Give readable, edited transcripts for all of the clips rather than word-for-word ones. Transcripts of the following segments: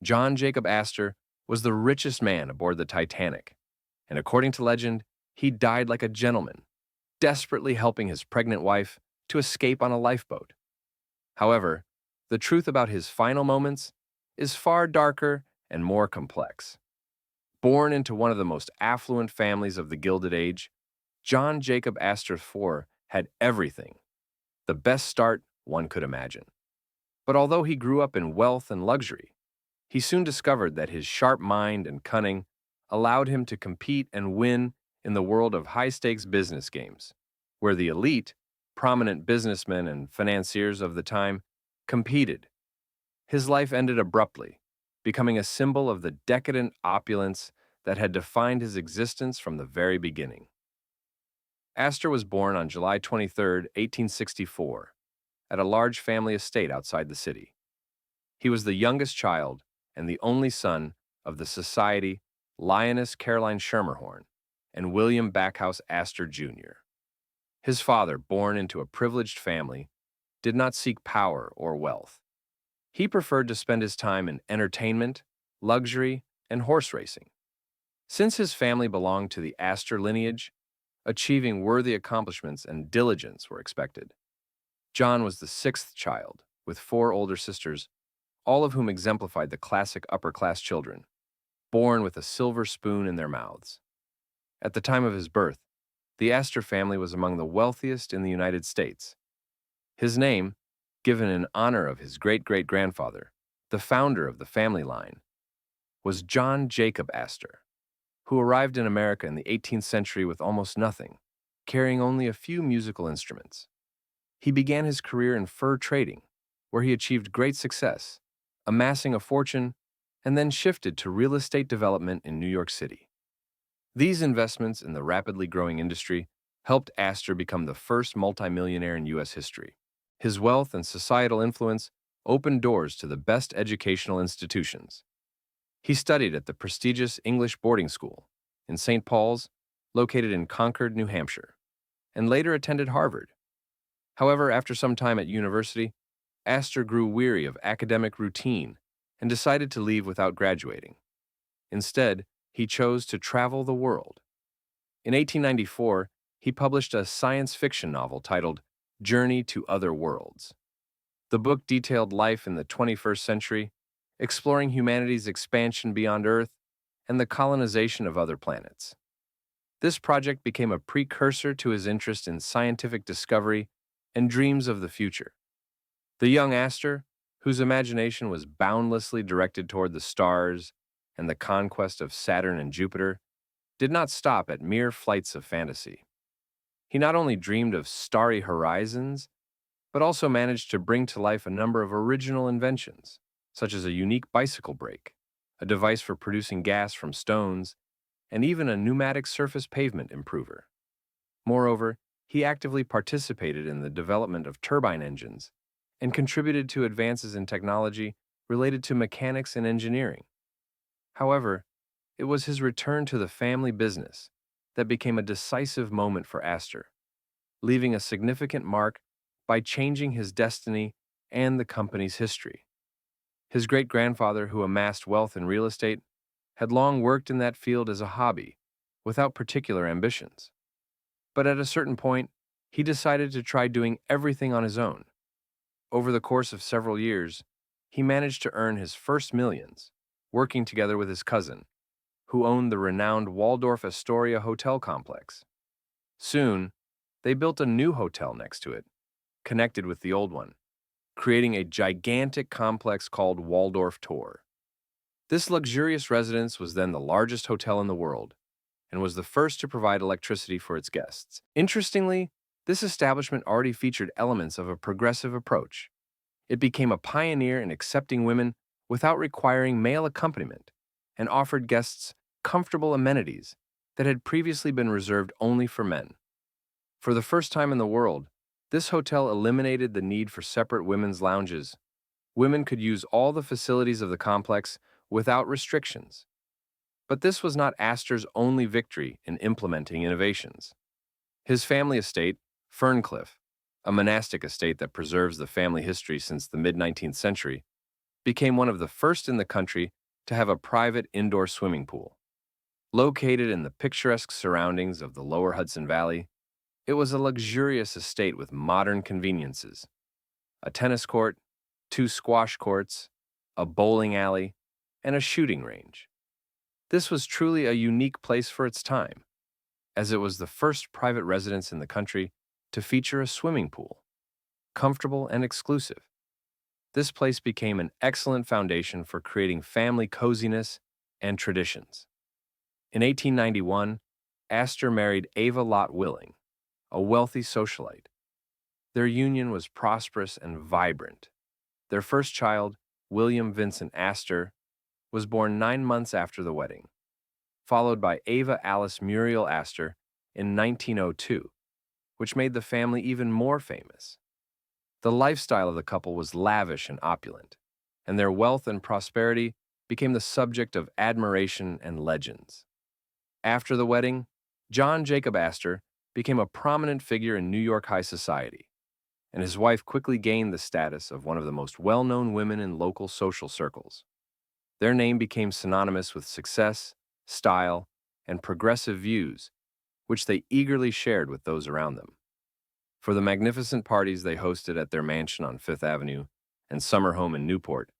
John Jacob Astor was the richest man aboard the Titanic, and according to legend, he died like a gentleman, desperately helping his pregnant wife to escape on a lifeboat. However, the truth about his final moments is far darker and more complex. Born into one of the most affluent families of the Gilded Age, John Jacob Astor IV had everything, the best start one could imagine. But although he grew up in wealth and luxury, he soon discovered that his sharp mind and cunning allowed him to compete and win in the world of high-stakes business games, where the elite, prominent businessmen and financiers of the time, competed. His life ended abruptly, becoming a symbol of the decadent opulence that had defined his existence from the very beginning. Astor was born on July 23, 1864, at a large family estate outside the city. He was the youngest child and the only son of the society Lioness Caroline Schermerhorn and William Backhouse Astor Jr. His father, born into a privileged family, did not seek power or wealth. He preferred to spend his time in entertainment, luxury, and horse racing. Since his family belonged to the Astor lineage, achieving worthy accomplishments and diligence were expected. John was the sixth child, with four older sisters, all of whom exemplified the classic upper-class children, born with a silver spoon in their mouths. At the time of his birth, the Astor family was among the wealthiest in the United States. His name, given in honor of his great-great-grandfather, the founder of the family line, was John Jacob Astor, who arrived in America in the 18th century with almost nothing, carrying only a few musical instruments. He began his career in fur trading, where he achieved great success, amassing a fortune, and then shifted to real estate development in New York City. These investments in the rapidly growing industry helped Astor become the first multimillionaire in U.S. history. His wealth and societal influence opened doors to the best educational institutions. He studied at the prestigious English boarding school in St. Paul's, located in Concord, New Hampshire, and later attended Harvard. However, after some time at university, Astor grew weary of academic routine and decided to leave without graduating. Instead, he chose to travel the world. In 1894, he published a science fiction novel titled Journey to Other Worlds. The book detailed life in the 21st century, exploring humanity's expansion beyond Earth and the colonization of other planets. This project became a precursor to his interest in scientific discovery and dreams of the future. The young Astor, whose imagination was boundlessly directed toward the stars and the conquest of Saturn and Jupiter, did not stop at mere flights of fantasy. He not only dreamed of starry horizons, but also managed to bring to life a number of original inventions, such as a unique bicycle brake, a device for producing gas from stones, and even a pneumatic surface pavement improver. Moreover, he actively participated in the development of turbine engines and contributed to advances in technology related to mechanics and engineering. However, it was his return to the family business that became a decisive moment for Astor, leaving a significant mark by changing his destiny and the company's history. His great-grandfather, who amassed wealth in real estate, had long worked in that field as a hobby, without particular ambitions. But at a certain point, he decided to try doing everything on his own. Over the course of several years, he managed to earn his first millions, working together with his cousin, who owned the renowned Waldorf Astoria hotel complex. Soon, they built a new hotel next to it, connected with the old one, creating a gigantic complex called Waldorf Tor. This luxurious residence was then the largest hotel in the world and was the first to provide electricity for its guests. Interestingly, this establishment already featured elements of a progressive approach. It became a pioneer in accepting women without requiring male accompaniment and offered guests comfortable amenities that had previously been reserved only for men. For the first time in the world, this hotel eliminated the need for separate women's lounges. Women could use all the facilities of the complex without restrictions. But this was not Astor's only victory in implementing innovations. His family estate, Ferncliff, a monastic estate that preserves the family history since the mid-19th century, became one of the first in the country to have a private indoor swimming pool. Located in the picturesque surroundings of the lower Hudson Valley, it was a luxurious estate with modern conveniences: a tennis court, two squash courts, a bowling alley, and a shooting range. This was truly a unique place for its time, as it was the first private residence in the country to feature a swimming pool, comfortable and exclusive. This place became an excellent foundation for creating family coziness and traditions. In 1891, Astor married Ava Lott Willing, a wealthy socialite. Their union was prosperous and vibrant. Their first child, William Vincent Astor, was born 9 months after the wedding, followed by Ava Alice Muriel Astor in 1902, which made the family even more famous. The lifestyle of the couple was lavish and opulent, and their wealth and prosperity became the subject of admiration and legends. After the wedding, John Jacob Astor became a prominent figure in New York high society, and his wife quickly gained the status of one of the most well-known women in local social circles. Their name became synonymous with success, style, and progressive views, which they eagerly shared with those around them. For the magnificent parties they hosted at their mansion on Fifth Avenue and summer home in Newport,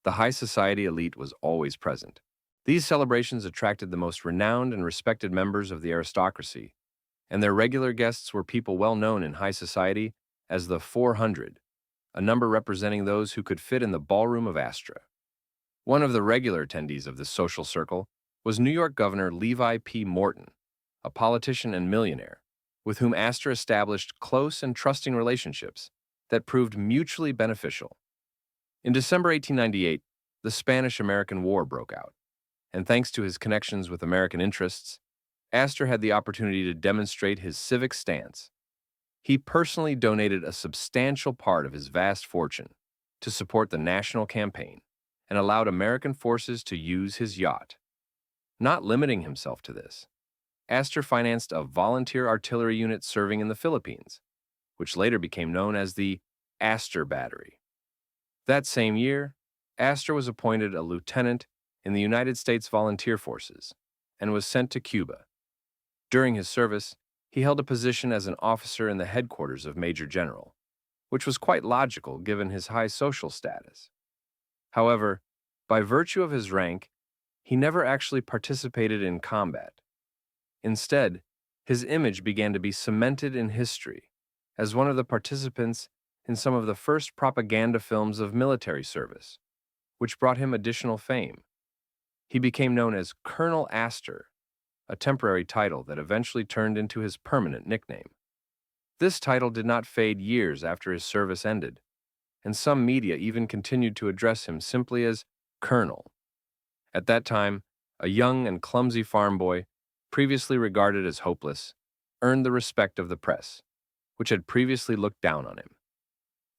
the high society elite was always present. These celebrations attracted the most renowned and respected members of the aristocracy, and their regular guests were people well known in high society as the 400, a number representing those who could fit in the ballroom of Astra. One of the regular attendees of this social circle was New York Governor Levi P. Morton, a politician and millionaire, with whom Astor established close and trusting relationships that proved mutually beneficial. In December 1898, the Spanish-American War broke out, and thanks to his connections with American interests, Astor had the opportunity to demonstrate his civic stance. He personally donated a substantial part of his vast fortune to support the national campaign and allowed American forces to use his yacht. Not limiting himself to this, Astor financed a volunteer artillery unit serving in the Philippines, which later became known as the Astor Battery. That same year, Astor was appointed a lieutenant in the United States Volunteer Forces and was sent to Cuba. During his service, he held a position as an officer in the headquarters of Major General, which was quite logical given his high social status. However, by virtue of his rank, he never actually participated in combat. Instead, his image began to be cemented in history as one of the participants in some of the first propaganda films of military service, which brought him additional fame. He became known as Colonel Astor, a temporary title that eventually turned into his permanent nickname. This title did not fade years after his service ended, and some media even continued to address him simply as Colonel. At that time, a young and clumsy farm boy, previously regarded as hopeless, earned the respect of the press, which had previously looked down on him.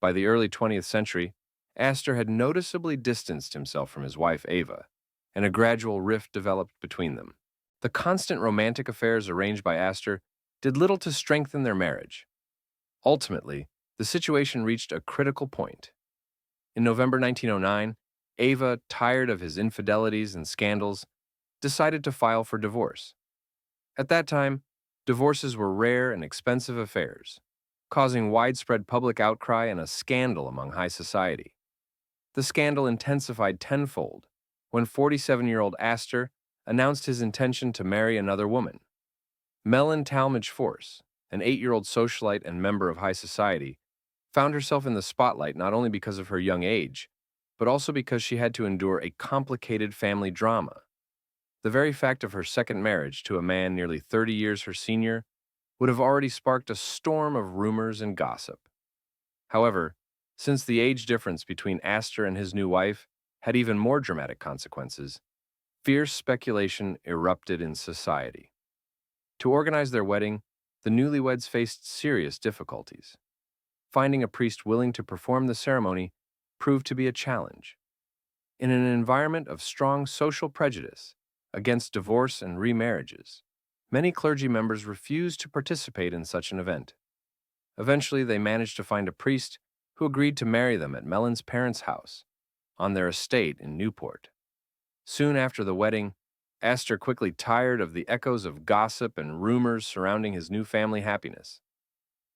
By the early 20th century, Astor had noticeably distanced himself from his wife Ava, and a gradual rift developed between them. The constant romantic affairs arranged by Astor did little to strengthen their marriage. Ultimately, the situation reached a critical point. In November 1909, Ava, tired of his infidelities and scandals, decided to file for divorce. At that time, divorces were rare and expensive affairs, causing widespread public outcry and a scandal among high society. The scandal intensified tenfold when 47-year-old Astor announced his intention to marry another woman. Mellon Talmadge Force, an 8-year-old socialite and member of high society, found herself in the spotlight not only because of her young age, but also because she had to endure a complicated family drama. The very fact of her second marriage to a man nearly 30 years her senior would have already sparked a storm of rumors and gossip. However, since the age difference between Astor and his new wife had even more dramatic consequences, fierce speculation erupted in society. To organize their wedding, the newlyweds faced serious difficulties. Finding a priest willing to perform the ceremony proved to be a challenge. In an environment of strong social prejudice against divorce and remarriages, many clergy members refused to participate in such an event. Eventually, they managed to find a priest who agreed to marry them at Mellon's parents' house, on their estate in Newport. Soon after the wedding, Astor quickly tired of the echoes of gossip and rumors surrounding his new family happiness.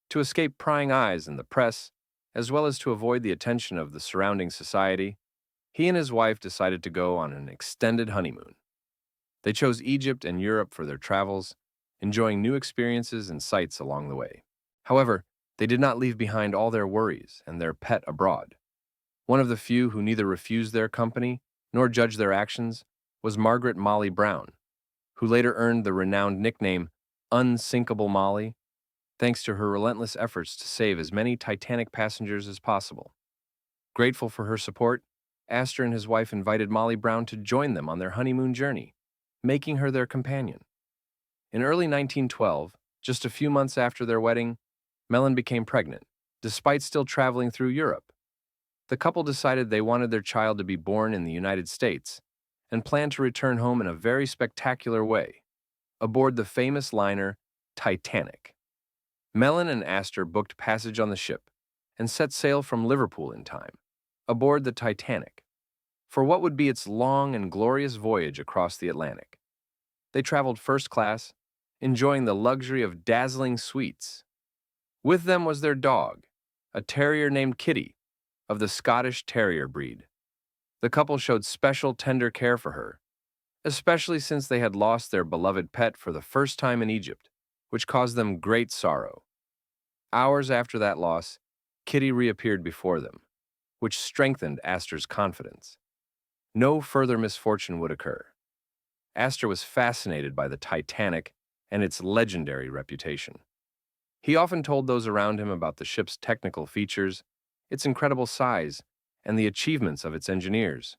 To escape prying eyes in the press, as well as to avoid the attention of the surrounding society, he and his wife decided to go on an extended honeymoon. They chose Egypt and Europe for their travels, enjoying new experiences and sights along the way. However, they did not leave behind all their worries and their pet abroad. One of the few who neither refused their company nor judged their actions was Margaret Molly Brown, who later earned the renowned nickname Unsinkable Molly, thanks to her relentless efforts to save as many Titanic passengers as possible. Grateful for her support, Astor and his wife invited Molly Brown to join them on their honeymoon journey, making her their companion. In early 1912, just a few months after their wedding, Mellon became pregnant, despite still traveling through Europe. The couple decided they wanted their child to be born in the United States and planned to return home in a very spectacular way, aboard the famous liner Titanic. Mellon and Astor booked passage on the ship and set sail from Liverpool in time, aboard the Titanic, for what would be its long and glorious voyage across the Atlantic. They traveled first class, enjoying the luxury of dazzling suites. With them was their dog, a terrier named Kitty, of the Scottish Terrier breed. The couple showed special tender care for her, especially since they had lost their beloved pet for the first time in Egypt, which caused them great sorrow. Hours after that loss, Kitty reappeared before them, which strengthened Astor's confidence. No further misfortune would occur. Astor was fascinated by the Titanic and its legendary reputation. He often told those around him about the ship's technical features, its incredible size, and the achievements of its engineers.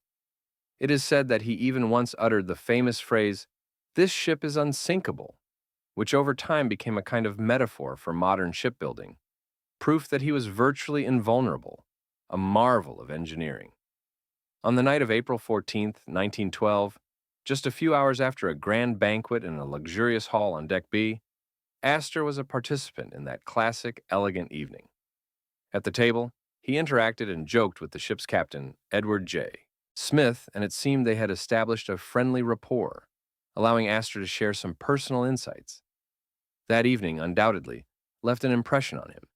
It is said that he even once uttered the famous phrase, "This ship is unsinkable," which over time became a kind of metaphor for modern shipbuilding, proof that he was virtually invulnerable, a marvel of engineering. On the night of April 14th, 1912, just a few hours after a grand banquet in a luxurious hall on Deck B, Astor was a participant in that classic, elegant evening. At the table, he interacted and joked with the ship's captain, Edward J. Smith, and it seemed they had established a friendly rapport, allowing Astor to share some personal insights. That evening, undoubtedly, left an impression on him.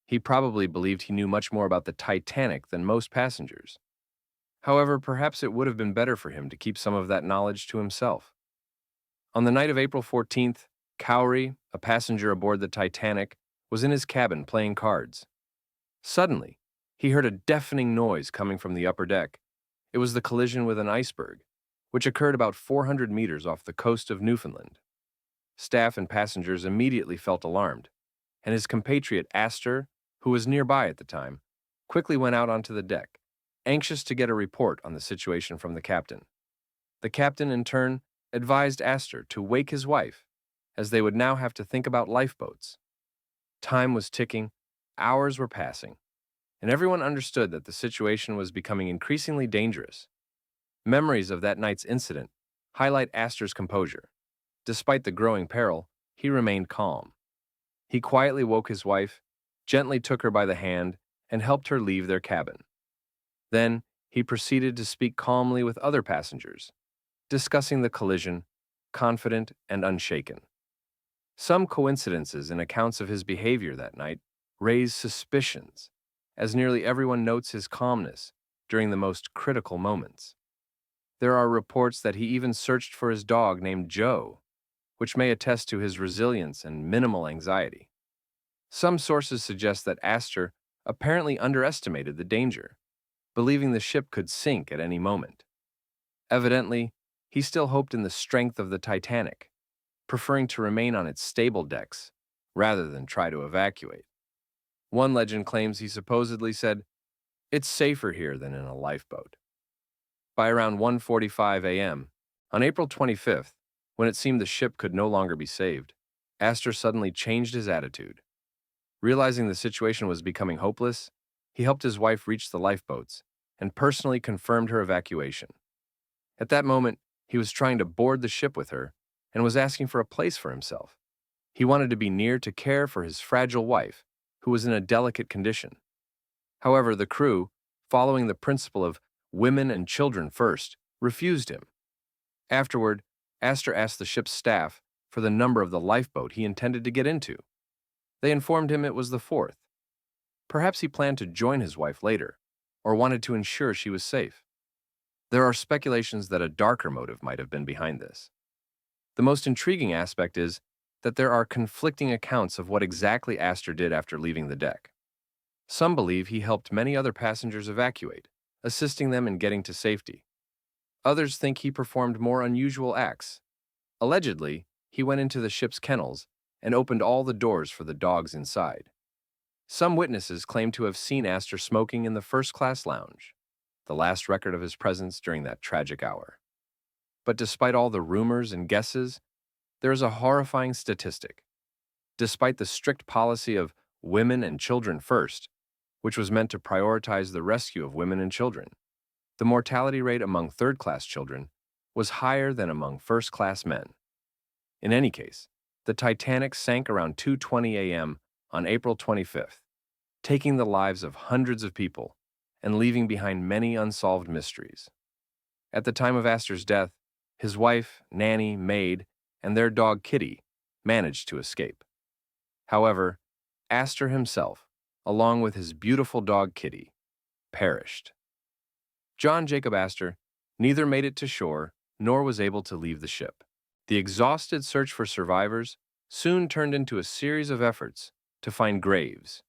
He probably believed he knew much more about the Titanic than most passengers. However, perhaps it would have been better for him to keep some of that knowledge to himself. On the night of April 14th, Cowrie, a passenger aboard the Titanic, was in his cabin playing cards. Suddenly, he heard a deafening noise coming from the upper deck. It was the collision with an iceberg, which occurred about 400 meters off the coast of Newfoundland. Staff and passengers immediately felt alarmed, and his compatriot Astor, who was nearby at the time, quickly went out onto the deck, anxious to get a report on the situation from the captain. The captain, in turn, advised Astor to wake his wife, as they would now have to think about lifeboats. Time was ticking, hours were passing, and everyone understood that the situation was becoming increasingly dangerous. Memories of that night's incident highlight Astor's composure. Despite the growing peril, he remained calm. He quietly woke his wife, gently took her by the hand, and helped her leave their cabin. Then, he proceeded to speak calmly with other passengers, discussing the collision, confident and unshaken. Some coincidences in accounts of his behavior that night raise suspicions, as nearly everyone notes his calmness during the most critical moments. There are reports that he even searched for his dog named Joe, which may attest to his resilience and minimal anxiety. Some sources suggest that Astor apparently underestimated the danger, believing the ship could sink at any moment. Evidently, he still hoped in the strength of the Titanic, preferring to remain on its stable decks rather than try to evacuate. One legend claims he supposedly said, "It's safer here than in a lifeboat." By around 1:45 a.m., on April 25th, when it seemed the ship could no longer be saved, Astor suddenly changed his attitude. Realizing the situation was becoming hopeless, he helped his wife reach the lifeboats and personally confirmed her evacuation. At that moment, he was trying to board the ship with her and was asking for a place for himself. He wanted to be near to care for his fragile wife, who was in a delicate condition. However, the crew, following the principle of women and children first, refused him. Afterward, Astor asked the ship's staff for the number of the lifeboat he intended to get into. They informed him it was the fourth. Perhaps he planned to join his wife later, or wanted to ensure she was safe. There are speculations that a darker motive might have been behind this. The most intriguing aspect is that there are conflicting accounts of what exactly Astor did after leaving the deck. Some believe he helped many other passengers evacuate, assisting them in getting to safety. Others think he performed more unusual acts. Allegedly, he went into the ship's kennels and opened all the doors for the dogs inside. Some witnesses claim to have seen Astor smoking in the first-class lounge, the last record of his presence during that tragic hour. But despite all the rumors and guesses, there is a horrifying statistic. Despite the strict policy of women and children first, which was meant to prioritize the rescue of women and children, the mortality rate among third-class children was higher than among first-class men. In any case, the Titanic sank around 2:20 a.m. on April 25th, taking the lives of hundreds of people and leaving behind many unsolved mysteries. At the time of Astor's death, his wife, nanny, maid, and their dog Kitty managed to escape. However, Astor himself, along with his beautiful dog Kitty, perished. John Jacob Astor neither made it to shore nor was able to leave the ship. The exhausted search for survivors soon turned into a series of efforts to find graves,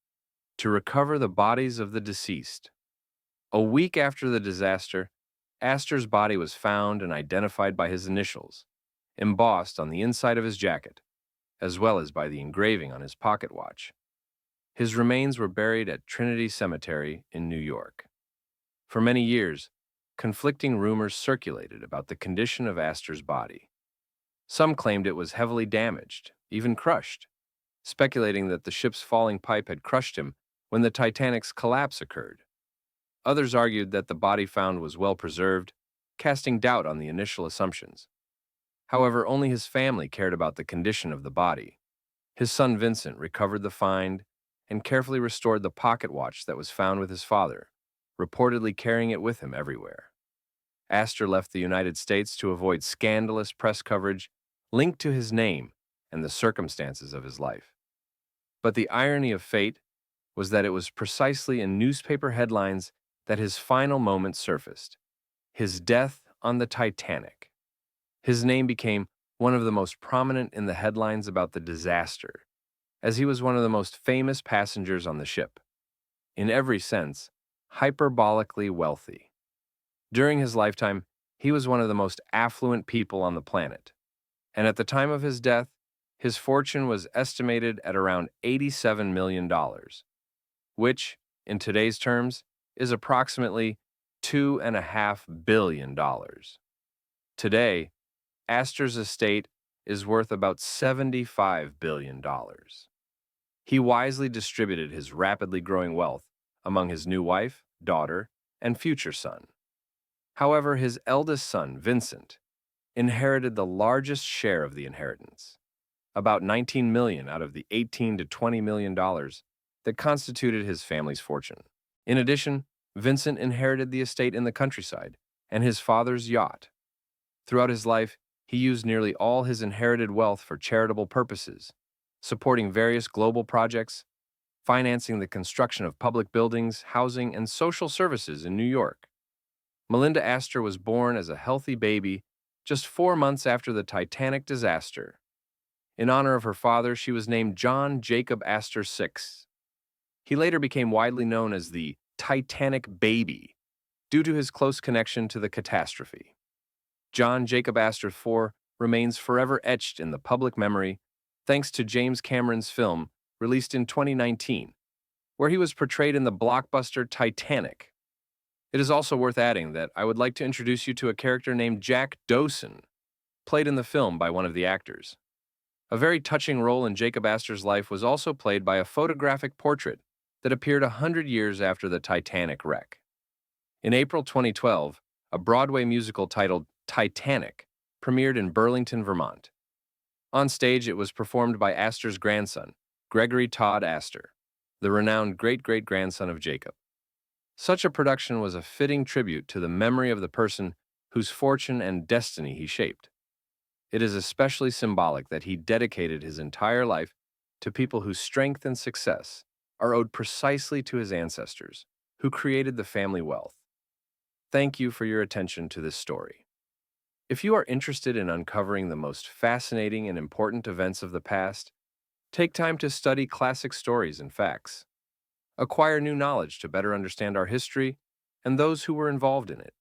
to recover the bodies of the deceased. A week after the disaster, Astor's body was found and identified by his initials, embossed on the inside of his jacket, as well as by the engraving on his pocket watch. His remains were buried at Trinity Cemetery in New York. For many years, conflicting rumors circulated about the condition of Astor's body. Some claimed it was heavily damaged, even crushed, speculating that the ship's falling pipe had crushed him when the Titanic's collapse occurred. Others argued that the body found was well preserved, casting doubt on the initial assumptions. However, only his family cared about the condition of the body. His son Vincent recovered the find and carefully restored the pocket watch that was found with his father, reportedly carrying it with him everywhere. Astor left the United States to avoid scandalous press coverage linked to his name and the circumstances of his life. But the irony of fate was that it was precisely in newspaper headlines that his final moment surfaced: his death on the Titanic. His name became one of the most prominent in the headlines about the disaster, as he was one of the most famous passengers on the ship. In every sense, hyperbolically wealthy. During his lifetime, he was one of the most affluent people on the planet, and at the time of his death, his fortune was estimated at around $87 million, which, in today's terms, is approximately $2.5 billion. Today, Astor's estate is worth about $75 billion. He wisely distributed his rapidly growing wealth among his new wife, daughter, and future son. However, his eldest son, Vincent, inherited the largest share of the inheritance, about $19 million out of the $18 to $20 million that constituted his family's fortune. In addition, Vincent inherited the estate in the countryside and his father's yacht. Throughout his life, he used nearly all his inherited wealth for charitable purposes, supporting various global projects, financing the construction of public buildings, housing, and social services in New York. Melinda Astor was born as a healthy baby just 4 months after the Titanic disaster. In honor of her father, she was named John Jacob Astor VI. He later became widely known as the Titanic Baby due to his close connection to the catastrophe. John Jacob Astor IV remains forever etched in the public memory thanks to James Cameron's film released in 2019, where he was portrayed in the blockbuster Titanic. It is also worth adding that I would like to introduce you to a character named Jack Dawson, played in the film by one of the actors. A very touching role in Jacob Astor's life was also played by a photographic portrait that appeared 100 years after the Titanic wreck. In April 2012, a Broadway musical titled Titanic premiered in Burlington, Vermont. On stage, it was performed by Astor's grandson, Gregory Todd Astor, the renowned great-great-grandson of Jacob. Such a production was a fitting tribute to the memory of the person whose fortune and destiny he shaped. It is especially symbolic that he dedicated his entire life to people whose strength and success are owed precisely to his ancestors, who created the family wealth. Thank you for your attention to this story. If you are interested in uncovering the most fascinating and important events of the past, take time to study classic stories and facts. Acquire new knowledge to better understand our history and those who were involved in it.